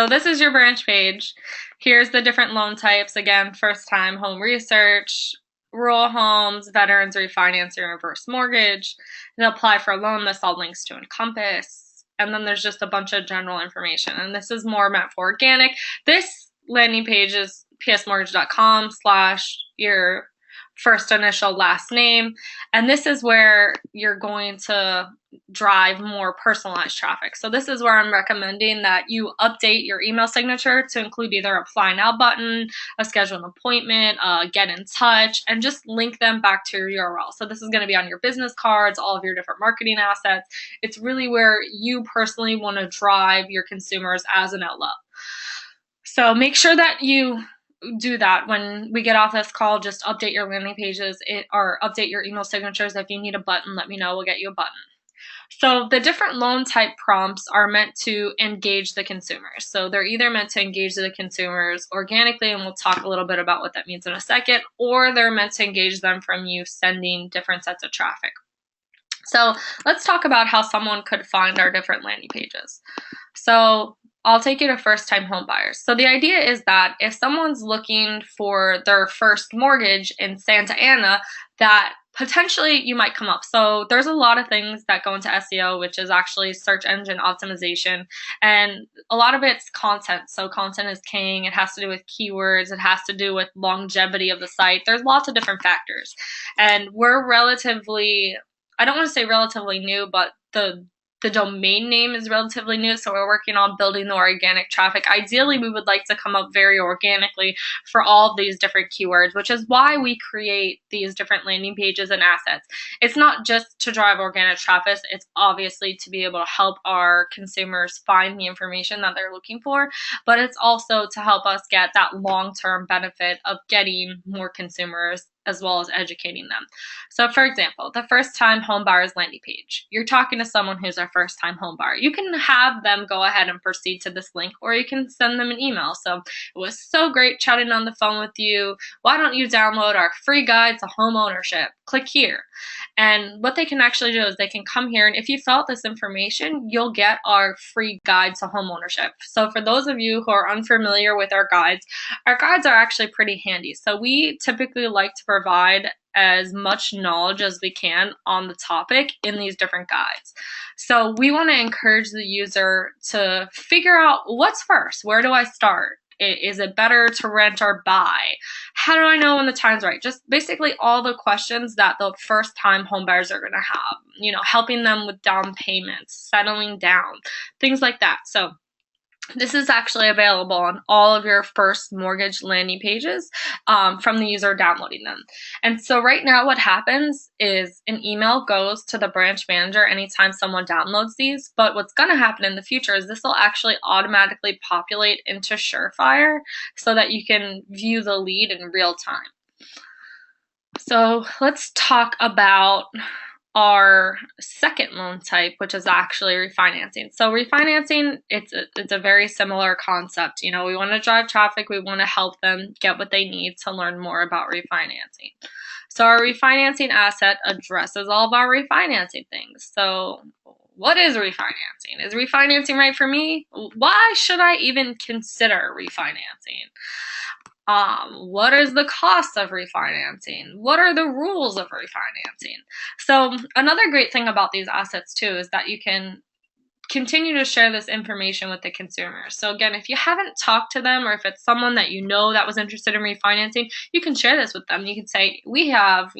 So this is your branch page. Here's the different loan types. Again, first time home research, rural homes, veterans refinance or reverse mortgage, and apply for a loan. This all links to Encompass. And then there's just a bunch of general information. And this is more meant for organic. This landing page is psmortgage.com/your first initial last name. And this is where you're going to drive more personalized traffic. So this is where I'm recommending that you update your email signature to include either a apply now button, a schedule an appointment, get in touch, and just link them back to your URL. So this is going to be on your business cards, all of your different marketing assets. It's really where you personally want to drive your consumers as an outlet. So make sure that you do that when we get off this call. Just update your landing pages or update your email signatures. If you need a button, let me know. We'll get you a button. So the different loan type prompts are meant to engage the consumers. So they're either meant to engage the consumers organically, and we'll talk a little bit about what that means in a second, or they're meant to engage them from you sending different sets of traffic. So let's talk about how someone could find our different landing pages. So I'll take you to first-time home buyers. So the idea is that if someone's looking for their first mortgage in Santa Ana, that potentially you might come up. So there's a lot of things that go into SEO, which is actually search engine optimization, and a lot of it's content. So content is king. It has to do with keywords. It has to do with longevity of the site. There's lots of different factors, and we're relatively, I don't want to say relatively new, but the domain name is relatively new, so we're working on building the organic traffic. Ideally, we would like to come up very organically for all of these different keywords, which is why we create these different landing pages and assets. It's not just to drive organic traffic, it's obviously to be able to help our consumers find the information that they're looking for, but it's also to help us get that long-term benefit of getting more consumers as well as educating them. So for example, the first time home buyers landing page, you're talking to someone who's a first time home buyer. You can have them go ahead and proceed to this link, or you can send them an email. So it was so great chatting on the phone with you. Why don't you download our free guide to home ownership? Click here. And what they can actually do is they can come here, and if you fill out this information, you'll get our free guide to home ownership. So for those of you who are unfamiliar with our guides are actually pretty handy. So we typically like to provide as much knowledge as we can on the topic in these different guides. So we want to encourage the user to figure out what's first. Where do I start? Is it better to rent or buy? How do I know when the time's right? Just basically all the questions that the first time home buyers are going to have, helping them with down payments, settling down, things like that. So this is actually available on all of your first mortgage landing pages from the user downloading them. And so right now what happens is an email goes to the branch manager anytime someone downloads these, but what's going to happen in the future is this will actually automatically populate into Surefire so that you can view the lead in real time. So let's talk about our second loan type, which is actually refinancing. So refinancing, it's a very similar concept. We want to drive traffic. We want to help them get what they need to learn more about refinancing. So our refinancing asset addresses all of our refinancing things. So what is refinancing? Is refinancing right for me? Why should I even consider refinancing? What is the cost of refinancing? What are the rules of refinancing? So another great thing about these assets too is that you can continue to share this information with the consumer. So again, if you haven't talked to them, or if it's someone that that was interested in refinancing, you can share this with them. You can say, we have,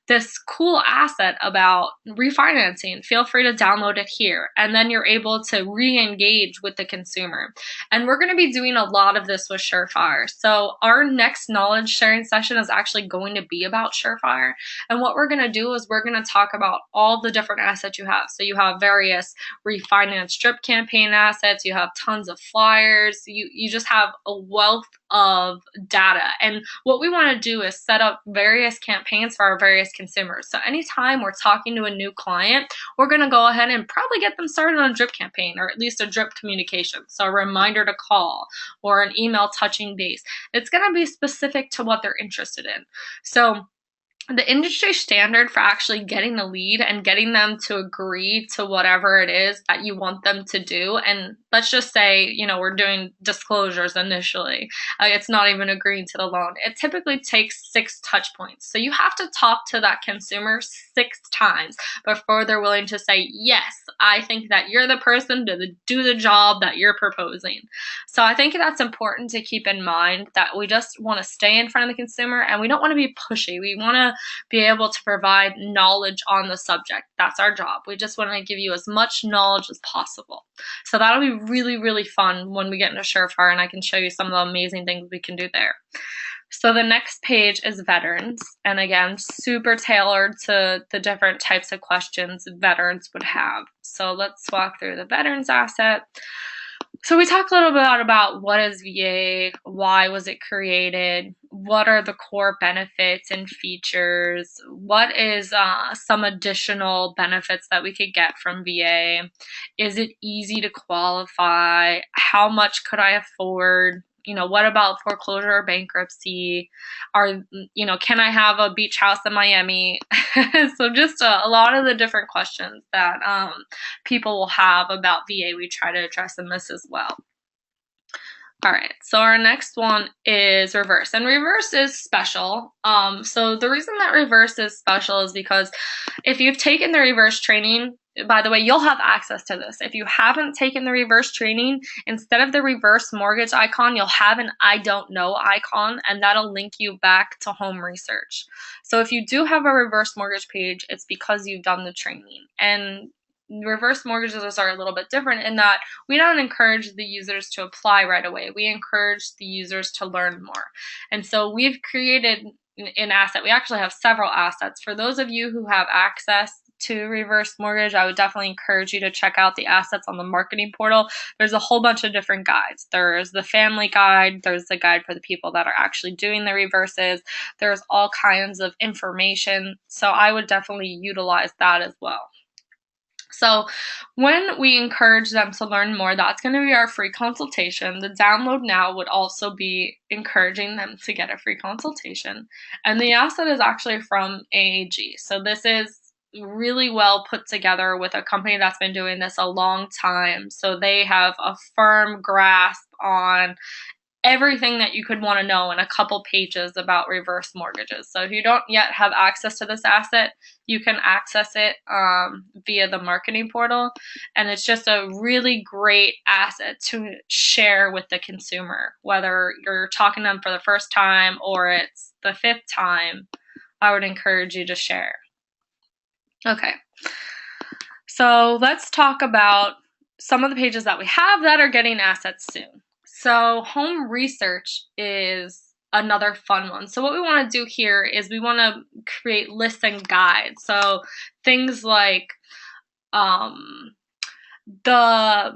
this cool asset about refinancing. Feel free to download it here. And then you're able to re-engage with the consumer. And we're going to be doing a lot of this with Surefire. So our next knowledge sharing session is actually going to be about Surefire. And what we're going to do is we're going to talk about all the different assets you have. So you have various refinance drip campaign assets, you have tons of flyers, you just have a wealth of data. And what we want to do is set up various campaigns for our various consumers. So anytime we're talking to a new client, we're going to go ahead and probably get them started on a drip campaign, or at least a drip communication. So a reminder to call or an email touching base. It's going to be specific to what they're interested in. So the industry standard for actually getting a lead and getting them to agree to whatever it is that you want them to do. And let's just say, we're doing disclosures initially. It's not even agreeing to the loan. It typically takes 6 touch points. So you have to talk to that consumer 6 times before they're willing to say, yes, I think that you're the person to do the job that you're proposing. So I think that's important to keep in mind, that we just want to stay in front of the consumer and we don't want to be pushy. We want to be able to provide knowledge on the subject. That's our job. We just want to give you as much knowledge as possible. So that'll be really, really fun when we get into Surefire, and I can show you some of the amazing things we can do there. So the next page is veterans, and again, super tailored to the different types of questions veterans would have. So let's walk through the veterans asset. So we talked a little bit about what is VA, why was it created, what are the core benefits and features, what is some additional benefits that we could get from VA, is it easy to qualify, how much could I afford, what about foreclosure or bankruptcy, can I have a beach house in Miami? So just a lot of the different questions that people will have about VA, we try to address in this as well. All right, so our next one is reverse, and reverse is special. So the reason that reverse is special is because if you've taken the reverse training, by the way, you'll have access to this. If you haven't taken the reverse training, instead of the reverse mortgage icon, you'll have an I don't know icon, and that'll link you back to home research. So if you do have a reverse mortgage page, it's because you've done the training. And reverse mortgages are a little bit different in that we don't encourage the users to apply right away. We encourage the users to learn more. And so we've created an asset. We actually have several assets. For those of you who have access to reverse mortgage, I would definitely encourage you to check out the assets on the marketing portal. There's a whole bunch of different guides. There's the family guide, there's the guide for the people that are actually doing the reverses, there's all kinds of information. So I would definitely utilize that as well. So when we encourage them to learn more, that's going to be our free consultation. The download now would also be encouraging them to get a free consultation. And the asset is actually from AAG. So this is really well put together with a company that's been doing this a long time. So they have a firm grasp on everything that you could want to know in a couple pages about reverse mortgages. So if you don't yet have access to this asset, you can access it via the marketing portal. And it's just a really great asset to share with the consumer, whether you're talking to them for the first time or it's the 5th time. I would encourage you to share. Okay, so let's talk about some of the pages that we have that are getting assets soon. So home research is another fun one. So what we want to do here is we want to create lists and guides. So things like the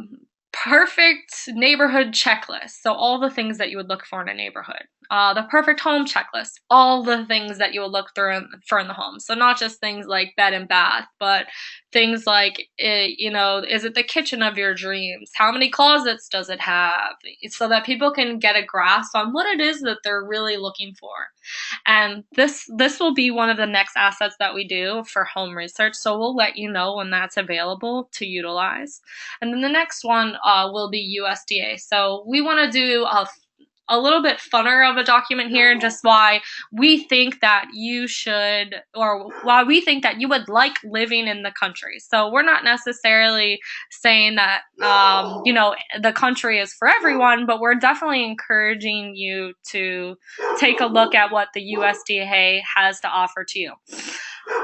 perfect neighborhood checklist. So all the things that you would look for in a neighborhood. The perfect home checklist. All the things that you would look for in the home. So not just things like bed and bath, but things like, is it the kitchen of your dreams? How many closets does it have? So that people can get a grasp on what it is that they're really looking for. And this will be one of the next assets that we do for home research. So we'll let you know when that's available to utilize. And then the next one will be USDA. So we want to do a little bit funner of a document here, just why we think that you should, or why we think that you would like living in the country. So we're not necessarily saying that, the country is for everyone, but we're definitely encouraging you to take a look at what the USDA has to offer to you.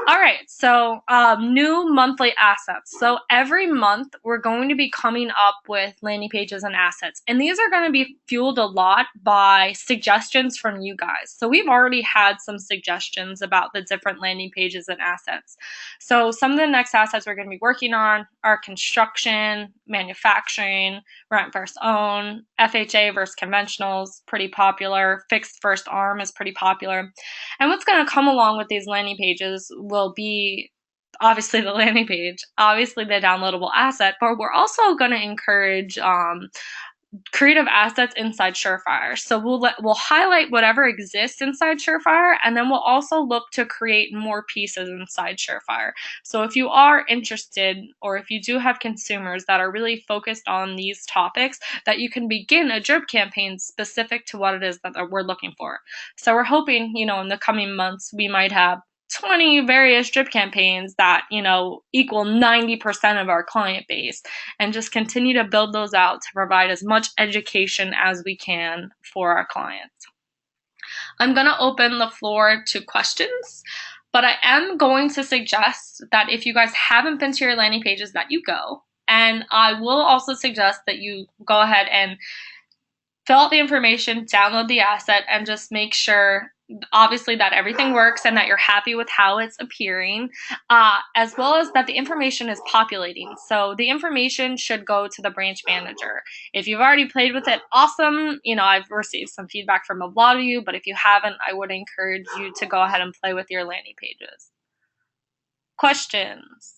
All right, so new monthly assets. So every month we're going to be coming up with landing pages and assets. And these are going to be fueled a lot by suggestions from you guys. So we've already had some suggestions about the different landing pages and assets. So some of the next assets we're going to be working on are construction, manufacturing, rent versus own, FHA versus conventionals, pretty popular. Fixed versus ARM is pretty popular. And what's going to come along with these landing pages will be obviously the landing page, obviously the downloadable asset, but we're also going to encourage creative assets inside Surefire. So we'll highlight whatever exists inside Surefire, and then we'll also look to create more pieces inside Surefire. So if you are interested, or if you do have consumers that are really focused on these topics, that you can begin a drip campaign specific to what it is that we're looking for. So we're hoping, in the coming months, we might have 20 various drip campaigns that, equal 90% of our client base, and just continue to build those out to provide as much education as we can for our clients. I'm going to open the floor to questions, but I am going to suggest that if you guys haven't been to your landing pages, that you go. And I will also suggest that you go ahead and fill out the information, download the asset, and just make sure, obviously, that everything works and that you're happy with how it's appearing, as well as that the information is populating. So the information should go to the branch manager. If you've already played with it, awesome. I've received some feedback from a lot of you, but if you haven't, I would encourage you to go ahead and play with your landing pages. Questions?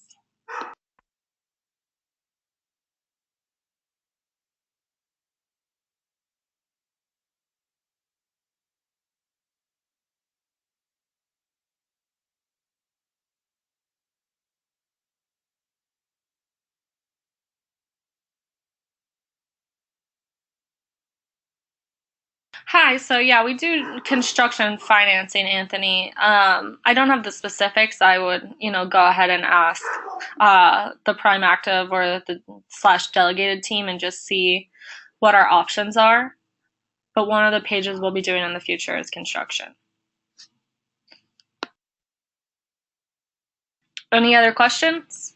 Hi, so yeah, we do construction financing, Anthony. I don't have the specifics. I would, go ahead and ask the Prime Active or the / delegated team and just see what our options are. But one of the pages we'll be doing in the future is construction. Any other questions?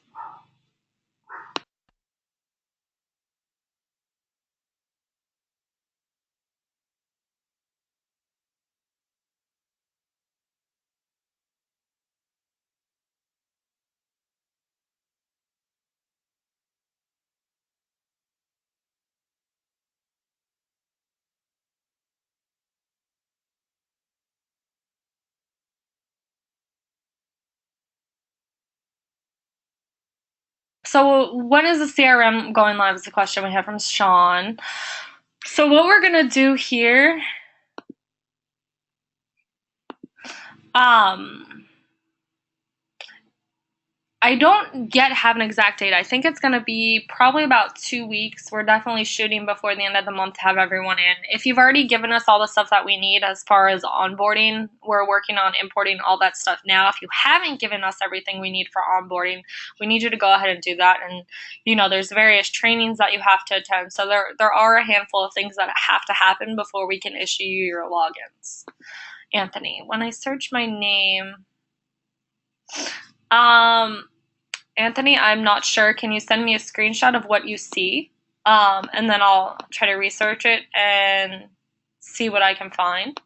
So when is the CRM going live is the question we have from Sean. So what we're going to do here, I don't yet have an exact date. I think it's going to be probably about 2 weeks. We're definitely shooting before the end of the month to have everyone in. If you've already given us all the stuff that we need as far as onboarding, we're working on importing all that stuff now. If you haven't given us everything we need for onboarding, we need you to go ahead and do that. And, there's various trainings that you have to attend. So there are a handful of things that have to happen before we can issue you your logins. Anthony, when I search my name, Anthony, I'm not sure. Can you send me a screenshot of what you see? And then I'll try to research it and see what I can find.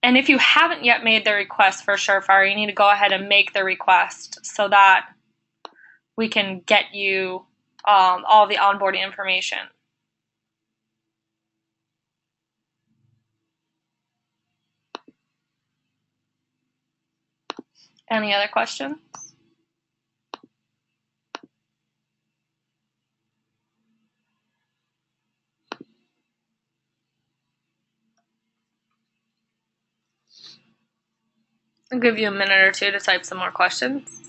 And if you haven't yet made the request for Surefire, you need to go ahead and make the request so that we can get you all the onboarding information. Any other questions? I'll give you a minute or two to type some more questions.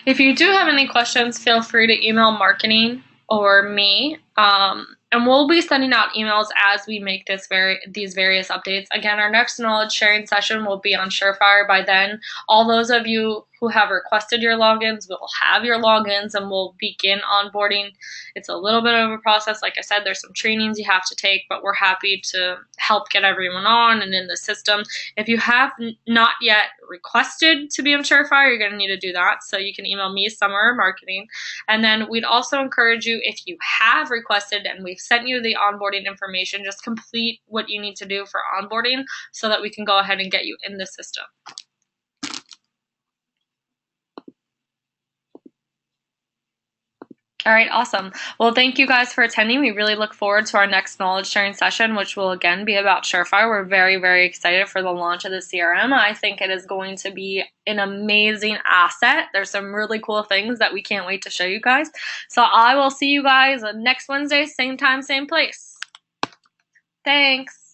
If you do have any questions, feel free to email marketing or me, and we'll be sending out emails as we make these various updates. Again, our next knowledge sharing session will be on Surefire by then. All those of you who have requested your logins will have your logins and will begin onboarding. It's a little bit of a process. Like I said, there's some trainings you have to take, but we're happy to help get everyone on and in the system. If you have not yet requested to be on Surefire, you're going to need to do that. So you can email me, Summer Marketing. And then we'd also encourage you, if you have requested and we've sent you the onboarding information, just complete what you need to do for onboarding so that we can go ahead and get you in the system. All right, awesome. Well, thank you guys for attending. We really look forward to our next knowledge sharing session, which will again be about Surefire. We're very, very excited for the launch of the CRM. I think it is going to be an amazing asset. There's some really cool things that we can't wait to show you guys. So I will see you guys next Wednesday, same time, same place. Thanks.